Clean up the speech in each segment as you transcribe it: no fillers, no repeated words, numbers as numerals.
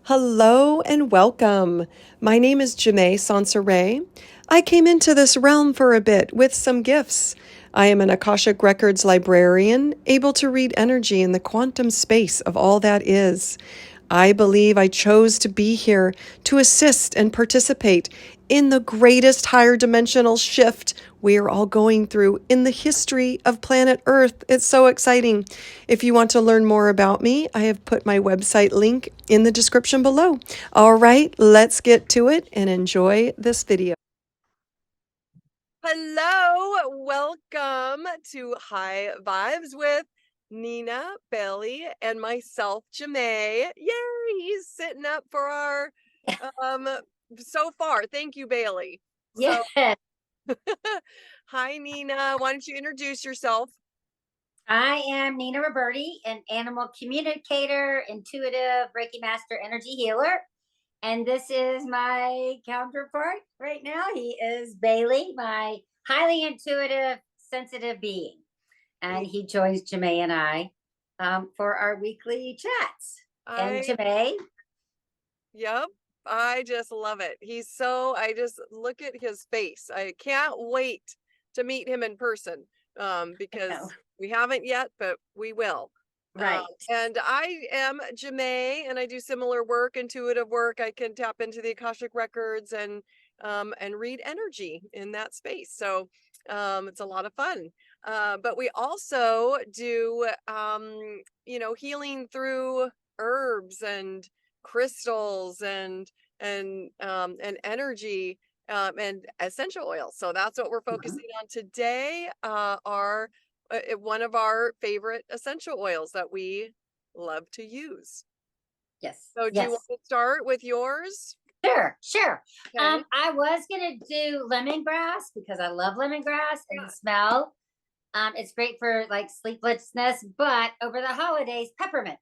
Hello and welcome. My name is Jemaa Sonciré. I came into this realm for a bit with some gifts. I am an Akashic Records librarian, able to read energy in the quantum space of all that is. I believe I chose to be here to assist and participate in the greatest higher dimensional shift we are all going through in the history of planet Earth. It's so exciting. If you want to learn more about me, I have put my website link in the description below. All right, let's get to it and enjoy this video. Hello, welcome to High Vibes with Nina, Bailey, and myself, Jemaa. Yay, he's sitting up for our um so far. Thank you, Bailey. So Yeah, hi Nina, why don't you introduce yourself? I am Nina Roberti, an animal communicator, intuitive Reiki master, energy healer. And this is my counterpart right now. He is Bailey, my highly intuitive, sensitive being. And he joins Jemay and I for our weekly chats. And I Jemay, Yep, I just love it. I just look at his face. I can't wait to meet him in person because we haven't yet, but we will. Um, right. and I am Jemay, and I do similar work, intuitive work. I can tap into the Akashic records and read energy in that space. So it's a lot of fun. But we also do healing through herbs and crystals and energy and essential oils. So that's what we're Mhm. focusing on today. Are One of our favorite essential oils that we love to use. Yes, So do you want yes. to start with yours? Sure, sure. Okay. I was gonna do lemongrass because I love lemongrass and the Yeah. smell. It's great for like sleeplessness, but over the holidays, peppermint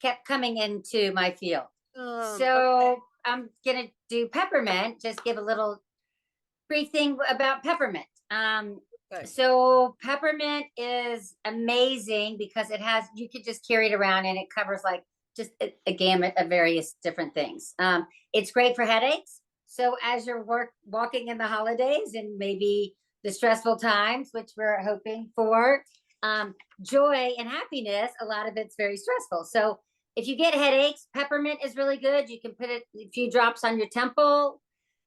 kept coming into my field. Okay. So I'm gonna do peppermint, just give a little brief thing about peppermint. Perfect. So peppermint is amazing because it has, you could just carry it around and it covers like just a gamut of various different things. It's great for headaches. So as you're walking in the holidays and maybe the stressful times, which we're hoping for, joy and happiness, a lot of it's very stressful. So if you get headaches, peppermint is really good. You can put it a few drops on your temple.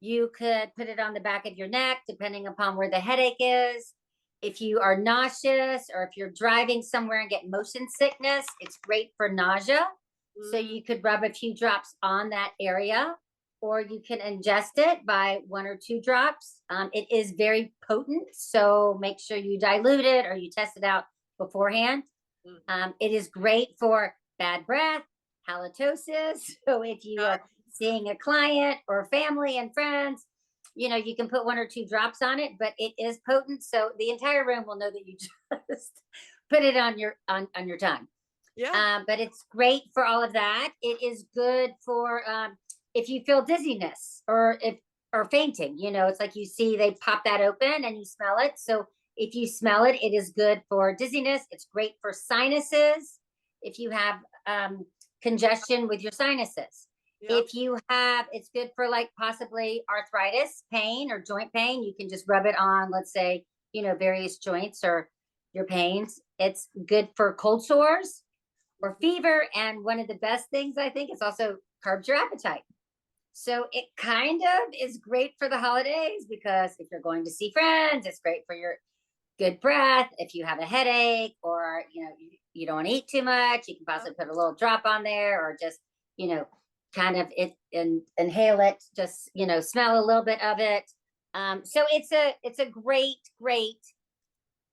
You could put it on the back of your neck, depending upon where the headache is. If you are nauseous or if you're driving somewhere and get motion sickness, it's great for nausea. So Mm, you could rub a few drops on that area, or you can ingest it by 1 or 2 drops. It is very potent, so make sure you dilute it or you test it out beforehand. mm. It is great for bad breath, halitosis. So if you Yeah. are seeing a client or family and friends, you can put 1 or 2 drops on it, but it is potent. So the entire room will know that you just put it on your tongue. Yeah. But it's great for all of that. It is good for if you feel dizziness or fainting. It's like you see they pop that open and you smell it. So if you smell it, it is good for dizziness. It's great for sinuses. If you have congestion with your sinuses. Yep. If you have, it's good for like possibly arthritis, pain, or joint pain. You can just rub it on, let's say, various joints or your pains. It's good for cold sores or Mhm. fever. And one of the best things I think is also curbs your appetite. So it kind of is great for the holidays because if you're going to see friends, it's great for your good breath. If you have a headache or you don't want to eat too much, you can Yep. possibly put a little drop on there or just you know kind of it and inhale it. Just smell a little bit of it. So it's a great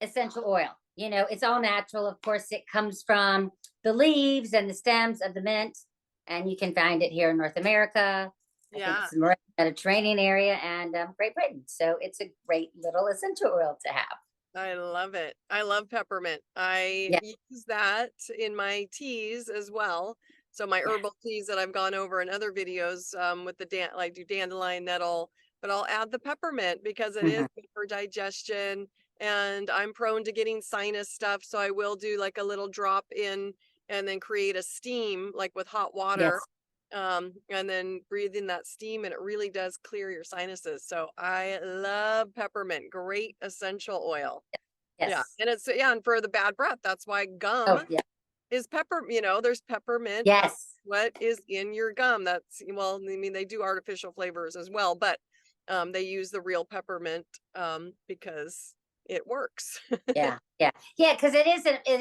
essential oil. It's all natural. Of course, it comes from the leaves and the stems of the mint, and you can find it here in North America. I think Yeah. it's the Mediterranean area and Great Britain. So it's a great little essential oil to have. I love it. I love peppermint. I Yeah, use that in my teas as well. So my yeah. herbal teas that I've gone over in other videos with like do dandelion nettle, but I'll add the peppermint because it is Mhm. good for digestion and I'm prone to getting sinus stuff. So I will do like a little drop in and then create a steam like with hot water Yes. and then breathing that steam, and it really does clear your sinuses. So I love peppermint. Great essential oil. Yeah, Yes. and and for the bad breath, that's why gum Oh, yeah. is pepper. There's peppermint. Yes. What is in your gum? Well, I mean, they do artificial flavors as well, but they use the real peppermint because it works. Yeah. Yeah. Yeah. Because it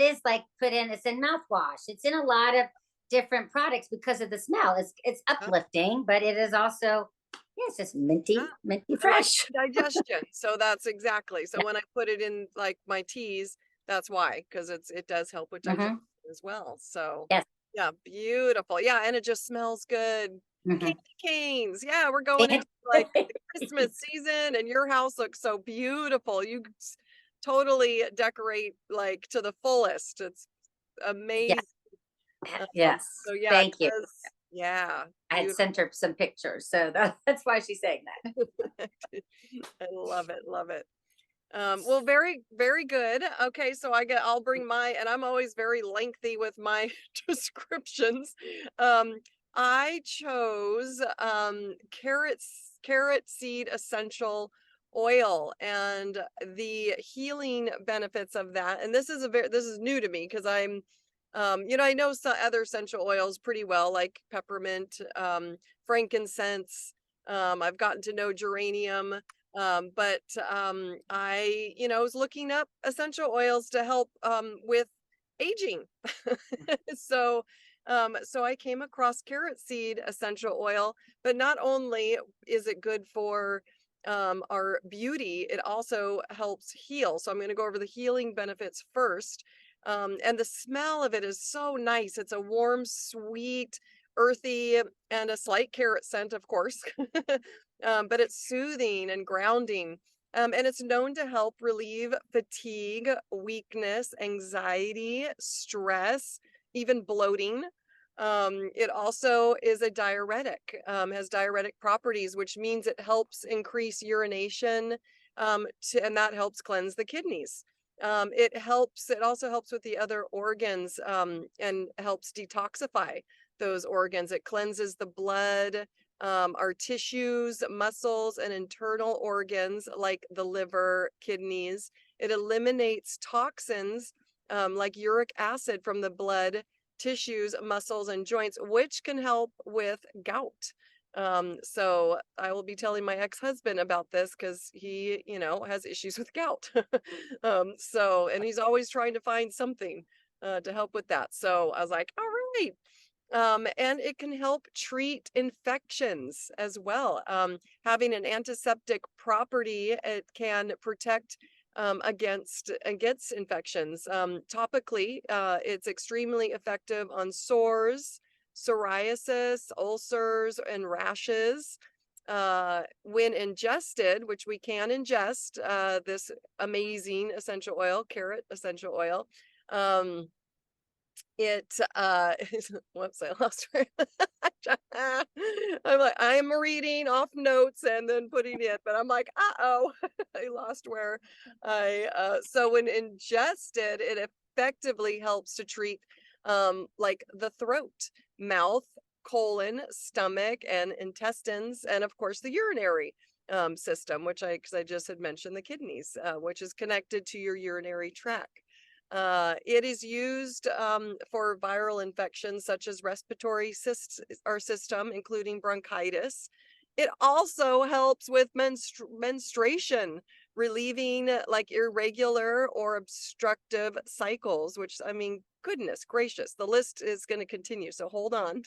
is like put in, it's in mouthwash. It's in a lot of different products because of the smell. It's Yeah, uplifting, but it is also, yeah, it's just minty, minty I like fresh. digestion. So that's exactly. So Yeah. when I put it in like my teas, that's why, because it does help with digestion Hmm. as well. So Yes. yeah, beautiful. Yeah, and it just smells good. Candy Hmm. canes. Yeah, we're going into like the Christmas season, and your house looks so beautiful. Totally decorate like to the fullest. It's Yes. amazing. Yes. So yeah, it Thank you. does. Yeah, I had beautiful. sent her some pictures, so that's why she's saying that. I love it. Love it. Well, very, very good. Okay, so I'll bring and I'm always very lengthy with my descriptions. Um, I chose carrot seed essential oil and the healing benefits of that. And this is new to me because I know some other essential oils pretty well, like peppermint, frankincense. I've gotten to know geranium. But I, was looking up essential oils to help with aging. So, so I came across carrot seed essential oil, but not only is it good for our beauty, it also helps heal. So I'm going to go over the healing benefits first. And the smell of it is so nice. It's a warm, sweet, earthy, and a slight carrot scent, of course. But it's soothing and grounding. And it's known to help relieve fatigue, weakness, anxiety, stress, even bloating. It also is a diuretic, has diuretic properties, which means it helps increase urination, and that helps cleanse the kidneys. It also helps with the other organs, and helps detoxify those organs. It cleanses the blood, our tissues, muscles, and internal organs like the liver, kidneys. It eliminates toxins like uric acid from the blood, tissues, muscles, and joints, which can help with gout. So I will be telling my ex-husband about this because he, has issues with gout. And he's always trying to find something to help with that. So I was like, all right. And it can help treat infections as well. Having an antiseptic property, it can protect against infections. Topically, it's extremely effective on sores, psoriasis, ulcers, and rashes. When ingested, which we can ingest, this amazing essential oil, carrot essential oil. It whoops, I lost where I'm like, I'm reading off notes and then putting it, but I'm like, uh-oh, I lost where so when ingested, it effectively helps to treat like the throat, mouth, colon, stomach, and intestines, and of course the urinary system, because I just had mentioned the kidneys, which is connected to your urinary tract. It is used for viral infections such as respiratory system, including bronchitis. It also helps with menstruation, relieving like irregular or obstructive cycles, which, I mean, goodness gracious, the list is going to continue. So hold on.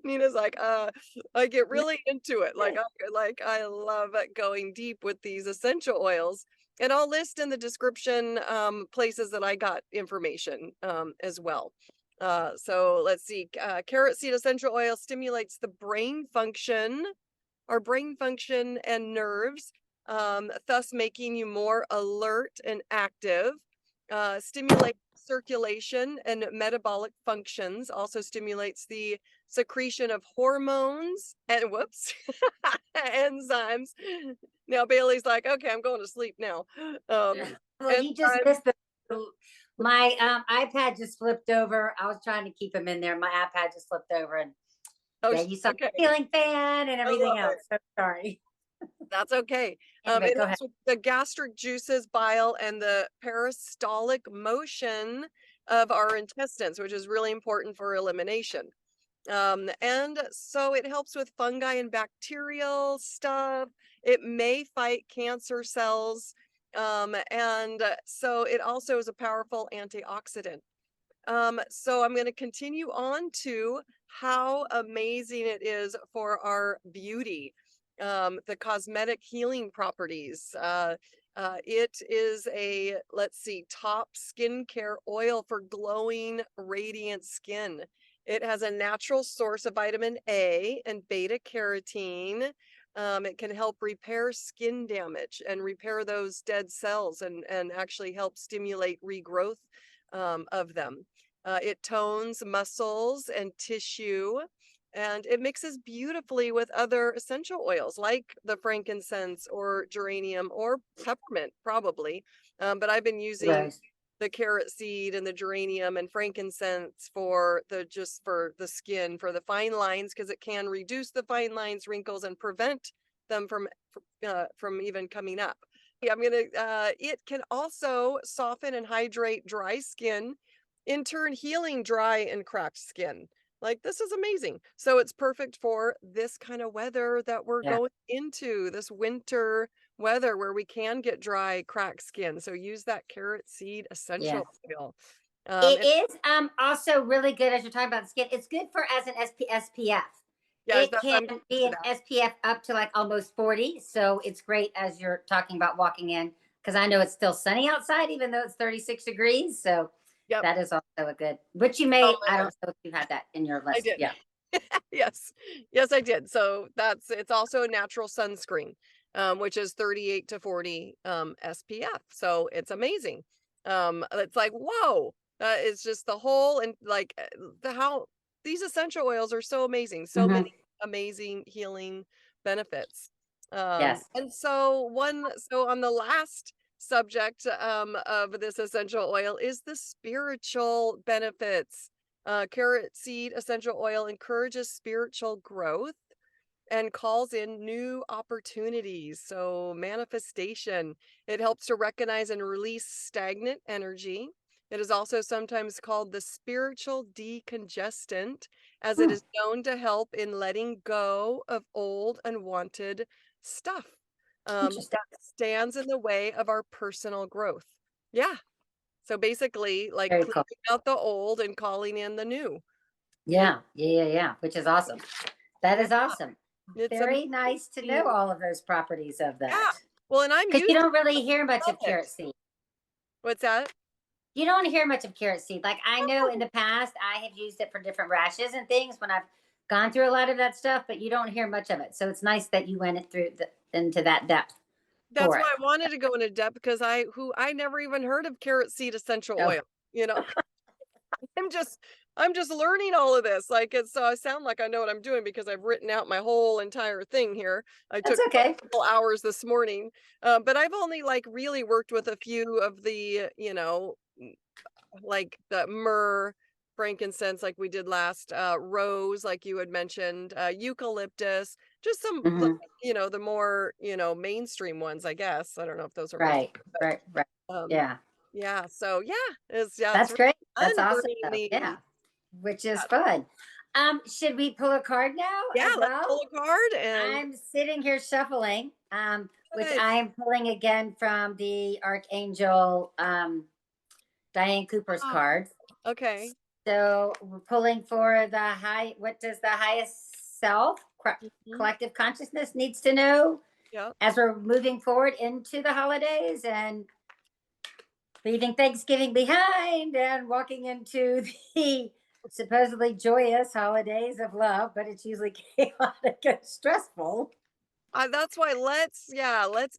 Nina's like, I get really into it. I love going deep with these essential oils, and I'll list in the description places that I got information as well. So let's see. Carrot seed essential oil stimulates the brain function and nerves, thus making you more alert and active. Stimulates circulation and metabolic functions, also stimulates the secretion of hormones and enzymes. Now Bailey's like, okay, I'm going to sleep now. Well, you just Enzymes, missed the My iPad just flipped over. I was trying to keep him in there. My iPad just flipped over, and Oh, yeah, you saw the okay. ceiling fan and I everything love it. else. So sorry. That's okay. Anyway, It go ahead. helps with the gastric juices, bile, and the peristaltic motion of our intestines, which is really important for elimination. And so it helps with fungi and bacterial stuff. It may fight cancer cells. And so it also is a powerful antioxidant. So I'm going to continue on to how amazing it is for our beauty, the cosmetic healing properties. It is a, let's see, top skincare oil for glowing, radiant skin. It has a natural source of vitamin A and beta carotene. It can help repair skin damage and repair those dead cells and actually help stimulate regrowth of them. It tones muscles and tissue, and it mixes beautifully with other essential oils like the frankincense or geranium or peppermint, probably. But I've been using Rose. the carrot seed and the geranium and frankincense for the skin, for the fine lines, because it can reduce the fine lines, wrinkles, and prevent them from even coming up. Yeah, it can also soften and hydrate dry skin, in turn healing dry and cracked skin. Like, this is amazing. So it's perfect for this kind of weather that we're Yeah. going into, this winter weather where we can get dry, cracked skin. So use that carrot seed Yeah. essential oil. It And is also really good as you're talking about the skin. It's good for as an SPF. yeah, It can I'm getting be to an that. SPF up to like almost 40. So it's great as you're talking about walking in, because I know it's still sunny outside, even though it's 36 degrees. So Yep. that is also a good, which you Oh, may, I I don't know. know if you had that in your I list. did. Yeah. Yes. Yes, I did. So it's also a natural sunscreen, which is 38 to 40 SPF. So it's amazing. It's like, whoa. It's just the whole, and like how these essential oils are so amazing. So Hmm. many amazing healing benefits. Yes. And so on the last subject of this essential oil is the spiritual benefits. Carrot seed essential oil encourages spiritual growth and calls in new opportunities. So, manifestation. It helps to recognize and release stagnant energy. It is also sometimes called the spiritual decongestant, as it Hmm. is known to help in letting go of old unwanted stuff Interesting. that stands in the way of our personal growth. Yeah. So basically, like Very cleaning cool. out the old and calling in the new. You know, Yeah. Yeah. Yeah. Yeah. Which is awesome. That yeah, is awesome. it's Very nice to know amazing. all of those properties of Yeah. that. Well, and I'm Because you using don't it, really hear much love of it. carrot seed. What's that? You don't hear much of carrot seed. Like I know in Oh, the past, I have used it for different rashes and things when I've gone through a lot of that stuff, but you don't hear much of it. So it's nice that you went it through into that depth that's for it. why I wanted to go into depth because I never even heard of carrot seed essential Oh, oil. You know, I'm just I'm just learning all of this. Like it's so I sound like I know what I'm doing because I've written out my whole entire thing here. I that's took okay. multiple hours this morning, but I've only like really worked with a few of the like the myrrh, frankincense, like we did last, rose, like you had mentioned, eucalyptus, just some, Hmm. the more, mainstream ones, I guess. I don't know if those are most, Right, right, right. um, Yeah, yeah. So it's that's really great. fun That's awesome, learning though. these. Yeah, which is fun. Should we pull a card now Yeah, as let's well? pull a card and I'm sitting here shuffling, which good. I am pulling again from the Archangel Diane Cooper's Oh, card. okay. So we're pulling for what does the highest self, Mhm. collective consciousness needs to know Yep. as we're moving forward into the holidays and leaving Thanksgiving behind and walking into the supposedly joyous holidays of love, but it's usually chaotic and stressful. That's why let's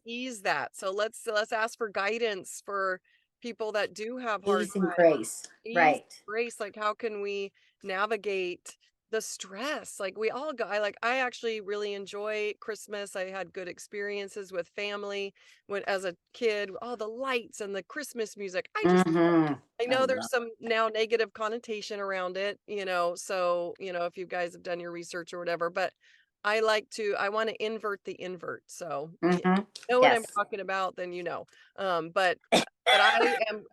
ease that. So let's ask for guidance for people that do have hard Ease and times. grace. Ease, Right. grace, like how can we navigate the stress, like we all go, I actually really enjoy Christmas. I had good experiences with family when as a kid, all the lights and the Christmas music. I I know there's love. some now negative connotation around it, so, if you guys have done your research or whatever, but I want to invert the invert. So, know what I'm Yes. talking about, then but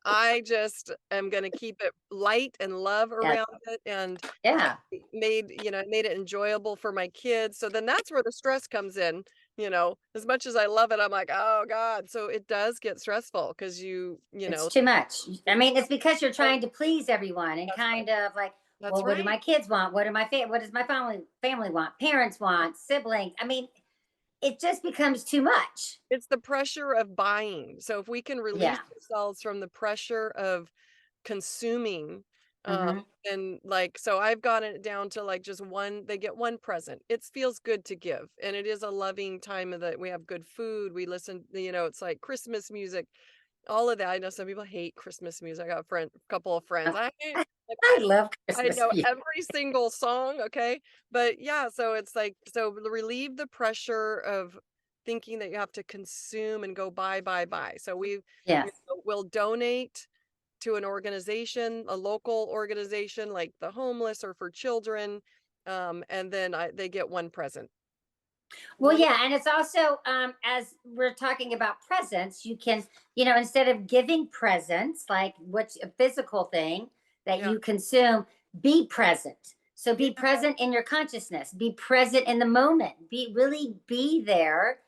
I just am going to keep it light and love Yes. around it, and Yeah. made it enjoyable for my kids. So then that's where the stress comes in. As much as I love it, I'm like, oh God. So it does get stressful because It's too much. I mean, it's because you're oh, trying to please everyone and that's right. kind of like, That's well, what do right. my kids want? What does my family want? Parents want, siblings. I mean, it just becomes too much. It's the pressure of buying. So if we can release Yeah. ourselves from the pressure of consuming, um, Hmm. and so I've gotten it down to just one, they get one present. It feels good to give. And it is a loving time of that we have good food. We listen, it's like Christmas music, all of that. I know some people hate Christmas music. I got a couple of friends. Like, I love I Christmas know music. every single song, okay? But yeah, so it's so relieve the pressure of thinking that you have to consume and go buy, buy, buy. So Yes. we'll donate to an organization, a local organization like the homeless or for children, and then they get one present. Well, One, yeah, and it's also as we're talking about presents, you can, instead of giving presents like what's a physical thing that yeah, you consume, be present. So yeah, be present in your consciousness, be present in the moment, be there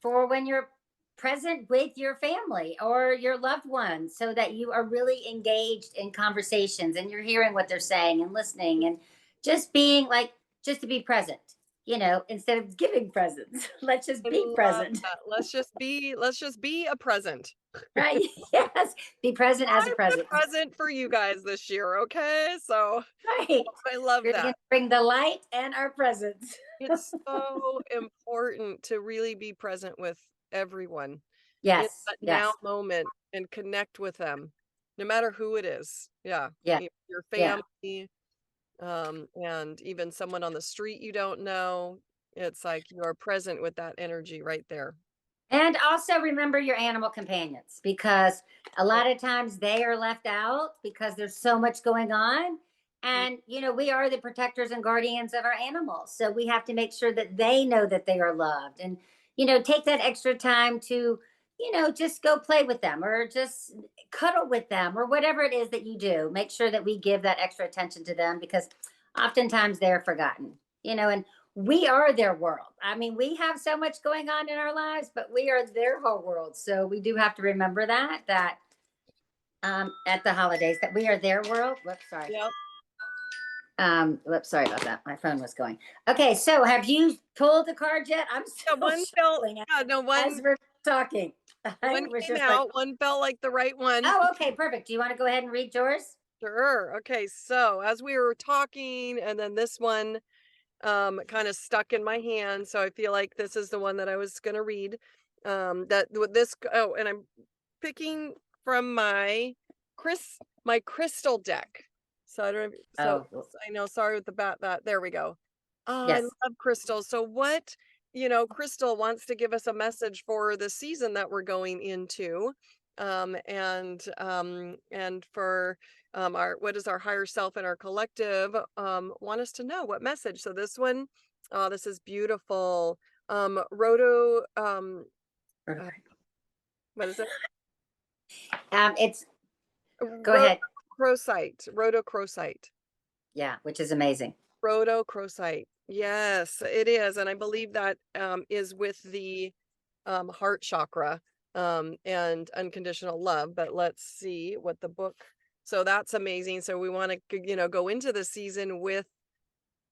for when you're present with your family or your loved ones so that you are really engaged in conversations and you're hearing what they're saying and listening and just being like just to be present, instead of giving presents. Let's just I be love present. that. Let's just be a present. Right. Yes, be present as a I'm the present. present for you guys this year, okay? So Right. I love We're going that. to bring the light and our presents. It's so important to really be present with everyone in Yes, that now yes. moment and connect with them, no matter who it is. Yeah, Yeah, your yeah. family, and even someone on the street you don't know. It's like you are present with that energy right there. And also remember your animal companions because a Right. lot of times they are left out because there's so much going on. Mm. And, we are the protectors and guardians of our animals. So we have to make sure that they know that they are loved and, take that extra time to, just go play with them or just cuddle with them or whatever it is that you do. Make sure that we give that extra attention to them because oftentimes they're forgotten, and we are their world. I mean, we have so much going on in our lives, but we are their whole world. So we do have to remember that at the holidays that we are their world. Whoops, sorry. Yep. Whoops, sorry about that. My phone was going. Okay, so have you pulled the card yet? I'm Yeah, still one felt. shuffling Yeah, no, as we're talking. I one was came just like, out. One felt like the right one. oh, okay, perfect. Do you want to go ahead and read yours? Sure. Okay. So as we were talking, and then this one kind of stuck in my hand, so I feel like this is the one that I was going to read. That with this. Oh, and I'm picking from my crystal deck. So I don't. So Oh, I know. Sorry with the bat. That there we go. Oh, I yes. love crystals. So what? Crystal wants to give us a message for the season that we're going into, and for our what is our higher self and our collective want us to know what message. So this one, oh, this is beautiful. Roto, uh, what is it? It's go ahead. Rhodochrosite, rhodochrosite, Yeah, which is amazing. rhodochrosite. Yes, it is, and I believe that is with the heart chakra, and unconditional love. But let's see what the book. So that's amazing. So we want to, go into the season with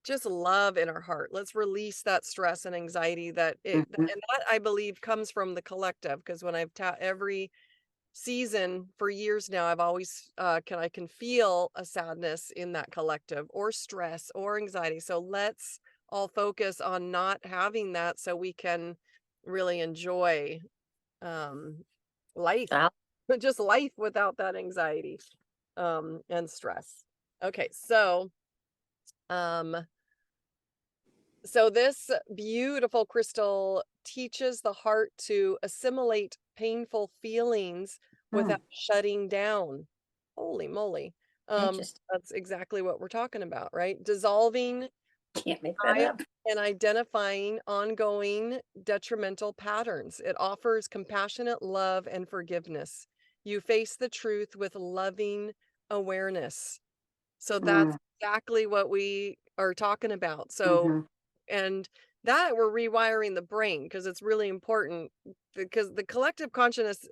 just love in our heart. Let's release that stress and anxiety Mhm. and that I believe comes from the collective. Because when I've every season for years now, I've always I can feel a sadness in that collective or stress or anxiety. So let's all focus on not having that so we can really enjoy um life, Well, just life without that anxiety and stress. Okay, so Um, so this beautiful crystal teaches the heart to assimilate painful feelings without Hmm, shutting down. Holy moly. interesting. That's exactly what we're talking about, right? Dissolving Can't make that I up. and identifying ongoing detrimental patterns. It offers compassionate love and forgiveness. You face the truth with loving awareness. So that's Mm, exactly what we are talking about. So, hmm. and that we're rewiring the brain because it's really important because the collective consciousness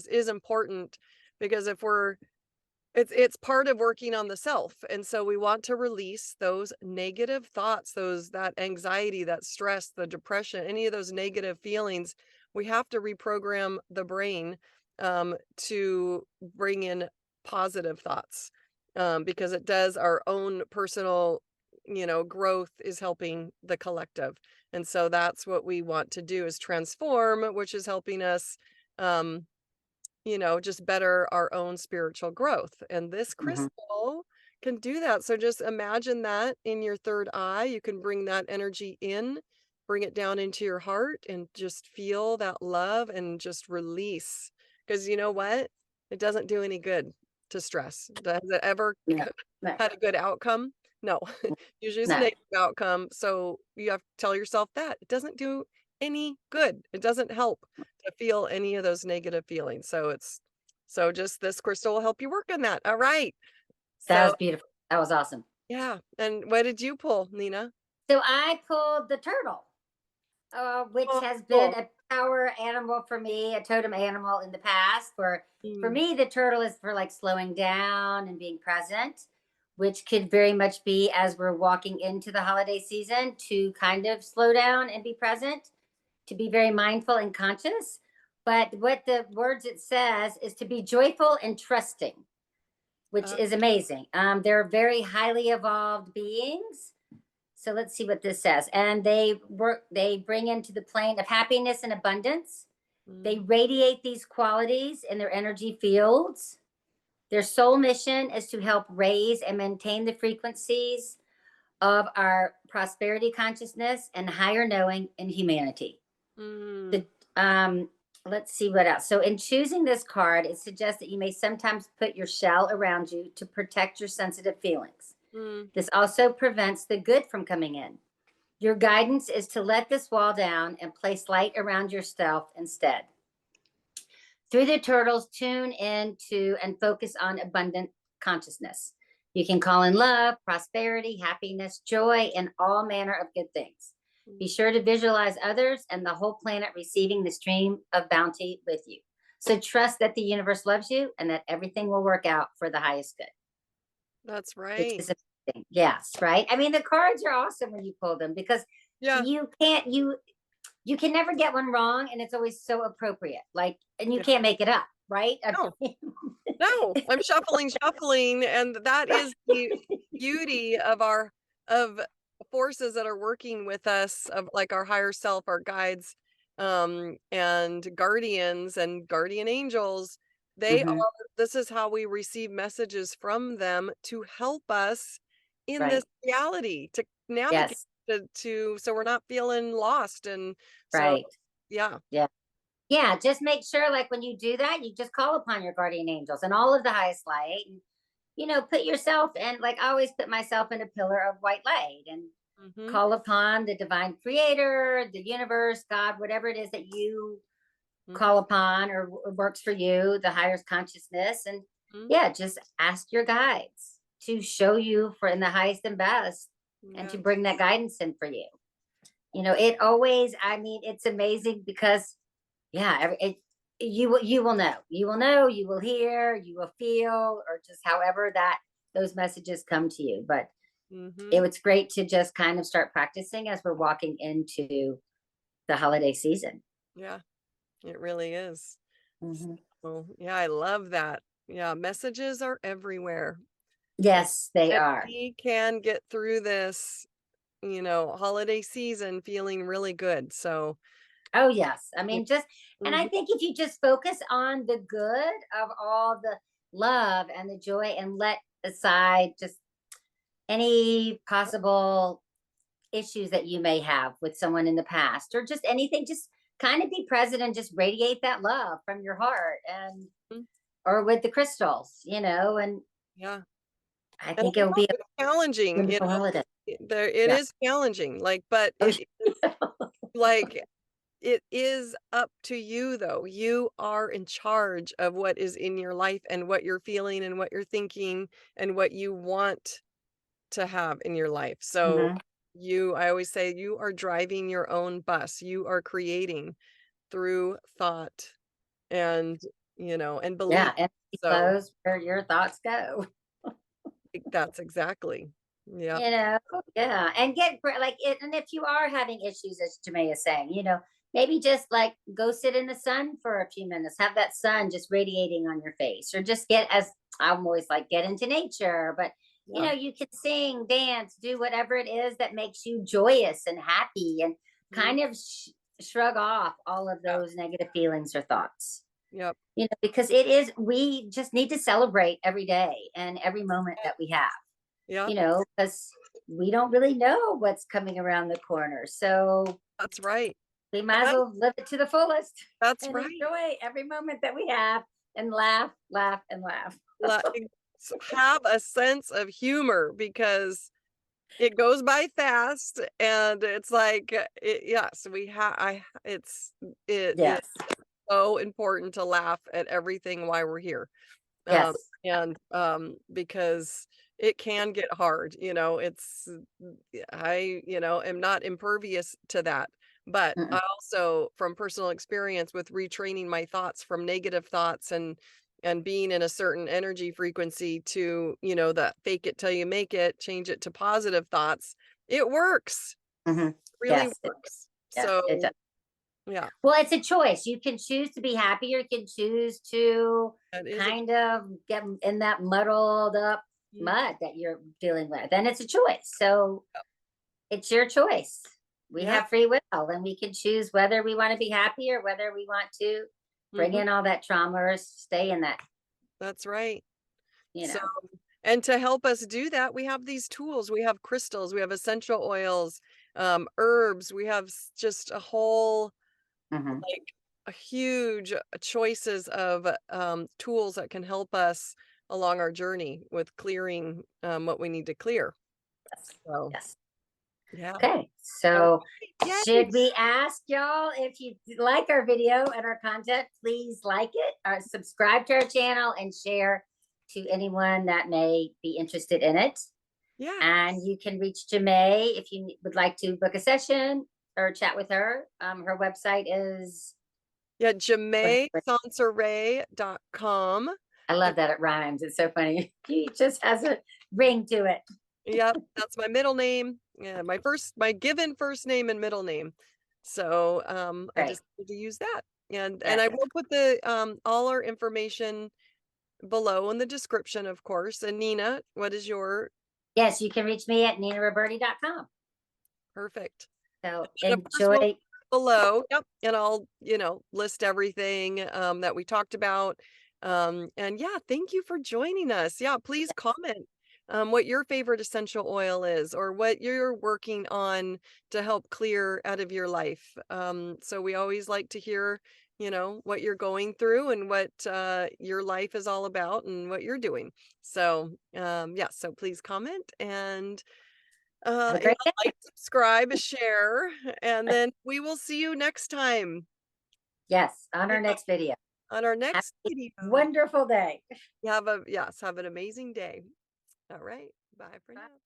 is important because if we're it's part of working on the self, and so we want to release those negative thoughts, that anxiety, that stress, the depression, any of those negative feelings. We have to reprogram the brain, to bring in positive thoughts, because it does our own personal, growth is helping the collective, and so that's what we want to do is transform, which is helping us, um, just better our own spiritual growth. And this Hmm. crystal can do that. So just imagine that in your third eye. You can bring that energy in, bring it down into your heart, and just feel that love and just release. Because you know what? It doesn't do any good to stress. Does it ever No, no, had a good outcome? No, usually it's a no. negative outcome. So you have to tell yourself that it doesn't do any good. It doesn't help to feel any of those negative feelings. So just this crystal will help you work on that. All right. That So was beautiful. That was awesome. yeah. And what did you pull, Nina? So I pulled the turtle, which Oh, has been cool. a power animal for me, a totem animal in the past. For Mm, me, the turtle is for like slowing down and being present, which could very much be as we're walking into the holiday season to kind of slow down and be present, to be very mindful and conscious. But what the words it says is to be joyful and trusting, which uh, is amazing. They're very highly evolved beings. So let's see what this says. And they bring into the plane of happiness and abundance. They mm, radiate these qualities in their energy fields. Their sole mission is to help raise and maintain the frequencies of our prosperity consciousness and higher knowing in humanity. mm, The let's see what else. So in choosing this card, it suggests that you may sometimes put your shell around you to protect your sensitive feelings. mm. This also prevents the good from coming in. Your guidance is to let this wall down and place light around yourself instead. Through the turtles, tune into and focus on abundant consciousness. You can call in love, prosperity, happiness, joy, and all manner of good things. Be Mm. sure to visualize others and the whole planet receiving the stream of bounty with you. So trust that the universe loves you and that everything will work out for the highest good, That's which right. is amazing. Yes, right? I mean, the cards are awesome when you pull them because Yeah. you can't, you can never get one wrong and it's always so appropriate, like, and you Yeah. can't make it up, right? I No, mean, no, I'm shuffling, and that is the beauty of of forces that are working with us, of like our higher self, our guides, and guardians and guardian angels. They are, Mhm. this is how we receive messages from them to help us in this Right. reality, to navigate, Yes. so we're not feeling lost. And so, Right. yeah. Yeah. Yeah. Just make sure, like, when you do that, you just call upon your guardian angels and all of the highest light. And, put yourself in, like, I always put myself in a pillar of white light and Hmm. call upon the divine creator, the universe, God, whatever it is that you Hmm. call upon or works for you, the higher consciousness. And yeah, just ask your guides to show you for in the highest and best and to Yeah. bring that guidance in for you. It always, I mean, it's amazing because yeah, you will know, you will hear, you will feel, or just however that those messages come to you. But Hmm. it's great to just kind of start practicing as we're walking into the holiday season. Yeah. It really is. Mhm. So, yeah, I love that. Yeah, messages are everywhere. And Yes, they and are. we can get through this, holiday season feeling really good. So, Oh, yes. I yeah. mean, and I Mhm. think if you just focus on the good of all the love and the joy and let aside just any possible issues that you may have with someone in the past, or just anything. Just kind of be present and just radiate that love from your heart, and Mm, or with the crystals, and yeah. I And think I it'll know be a it's challenging, wonderful holiday. there it Yeah. is challenging, like, but Oh, it is, like, it is up to you, though. You are in charge of what is in your life and what you're feeling and what you're thinking and what you want to have in your life. So mhm. I always say you are driving your own bus. You are creating through thought and, and belief. Yeah, and it So flows where your thoughts go. that's exactly. Yeah. You know, yeah, and like it. And if you are having issues, as Jemea is saying, maybe just like go sit in the sun for a few minutes, have that sun just radiating on your face, or just get, as I'm always like, get into nature. But Yeah. you can sing, dance, do whatever it is that makes you joyous and happy, and Mhm. kind of shrug off all of Yeah. those negative feelings or thoughts. Yep. Because it is, we just need to celebrate every day and every moment that we have, Yep. because we don't really know what's coming around the corner. So That's right. we And might as well live it to the fullest that's and right. enjoy every moment that we have, and laugh, laugh, and laugh. Have a sense of humor because it goes by fast and it's like, yes, we have, it is Yes. so important to laugh at everything while we're here. Um, Yes. because it can get hard, am not impervious to that. But Mm-mm. I also, from personal experience with retraining my thoughts from negative thoughts and being in a certain energy frequency to, the fake it till you make it, change it to positive thoughts, it works, Hmm. really Yes. works. Yes. It So, does. yeah, Well, it's a choice. You can choose to be happy, or you can choose to that is a kind of get in that muddled up mm, mud that you're dealing with. And it's a choice. So it's your choice. We yeah, have free will, and we can choose whether we want to be happy, or whether we want to bring mhm, in all that trauma, or stay in that, that's right. you So, know. and to help us do that, we have these tools. We have crystals, we have essential oils, herbs. We have just a whole, Hmm. like, a huge choices of tools that can help us along our journey with clearing what we need to clear. Yes. So, Yes. yeah. Okay. All So right. Yay. should we ask y'all, if you like our video and our content, please like it, or subscribe to our channel, and share to anyone that may be interested in it. Yeah. And you can reach Jemay if you would like to book a session or chat with her. Her website is, Yeah. what- JemaaSonciré.com. I love that it rhymes. It's so funny. He just has a ring to it. Yep, that's my middle name. Yeah, my given first name and middle name. So, I Great. decided to use that. And Yes. I will put the all our information below in the description, of course. And Nina, what is your Yes, you can reach me at ninaroberti.com. perfect? So And of course, we'll put enjoy. it below. Yep. And I'll, list everything that we talked about. And yeah, thank you for joining us. Yeah, please comment what your favorite essential oil is or what you're working on to help clear out of your life. So we always like to hear, what you're going through and what your life is all about and what you're doing. So yeah, so please comment and Have a yeah, great day. like, subscribe, share, and then we will see you next time. Yes, on our Yeah, next video. on our Have next a video. wonderful day. Have an amazing day. All right. Bye for Bye. now.